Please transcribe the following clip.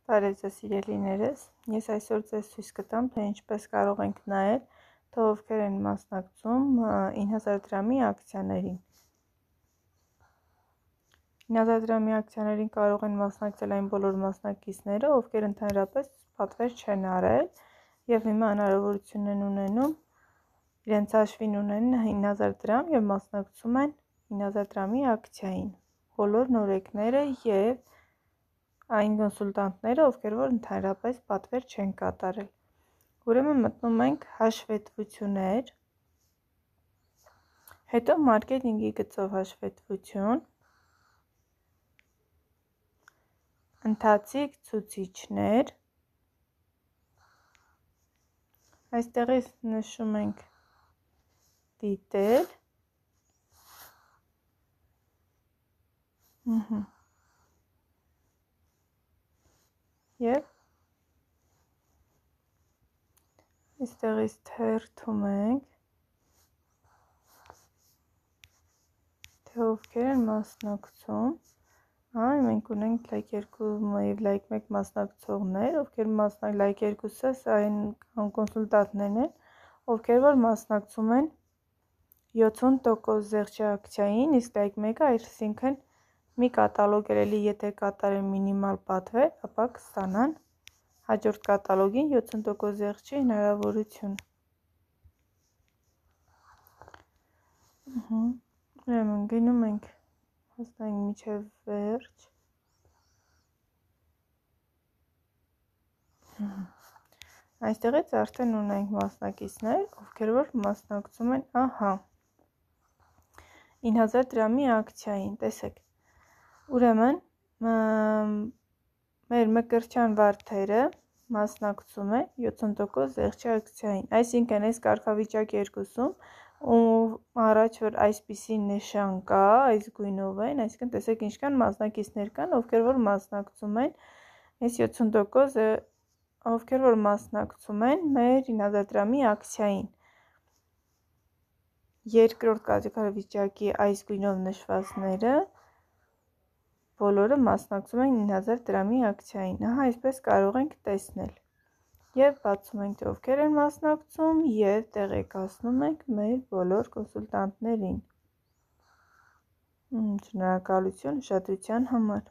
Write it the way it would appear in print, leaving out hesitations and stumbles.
Բարև ձեզ սիրելիներս, ես այսօր ձեզ ցույց կտամ, թե ինչպես կարող ենք նայել, թե ովքեր են մասնակցում 9000 դրամի ակցիաներին։ 9000 դրամի ակցիաներին կարող են մասնակցել այն բոլոր մասնակիցները, ովքեր ընդհանրապես պատվեր չեն արել եւ հիմա հնարավորություն են ունենում իրենց հաշվին ունեն 9000 դրամ եւ մասնակցում են 9000 դրամի ակցիային։ Բոլոր նորեկները եւ այն կոնսուլտանտները, ովքեր որ ընդհանրապես պատվեր չեն կատարել։ Ուրեմն մտնում ենք հաշվետվություններ, հետո մարքեթինգի գծով հաշվետվություն, ընթացիկ ցուցիչներ, այստեղից նշում ենք դիտել, և այստեղից թերթում ենք, թե ովքեր են մասնակցում, մենք ունենք լայք 2 և լայք 1 մասնակցողներ, ովքեր լայք 2-ը այն կոնսուլտանտներն են, ովքեր որ մասնակցում են 70% զեղչի ակցիային, իսկ լայք 1-ը, այսինքն մի կատալոգ եթե կատարեն մինիմալ պատվեր, ապա կստանան հաջորդ կատալոգին 70% զեղչի հնարավորություն։ Ուրեմն գնում ենք, հասնենք մինչև վերջ։ Այստեղից արդեն ունենք մասնակիցներ, ովքեր որ մասնակցում են, 9000 դրամի ակցիային, տեսեք։ Ուրեմն մեր Մկրտչյան Վարդերը մասնակցում է 70% զեղչի ակցիային, այսինքն այս կարգավիճակ 2-ում առաջ որ այսպիսի նշան կա, այս գույնով են, այսինքն տեսեք ինչքան մասնակիցներ կան, ովքեր որ մասնակցում են այս 70%, ովքեր որ մասնակցում են մեր 9000 դրամի ակցիային։ Երկրորդ կարգավիճակի այս գույնով նշվածները բոլորը մասնակցում են 9000 դրամի ակցիային, այսպես կարող ենք տեսնել և բացում ենք, թե ովքեր են մասնակցում և տեղեկացնում ենք մեր բոլոր կոնսուլտանտներին։ Շնորհակալություն ուշադրության համար։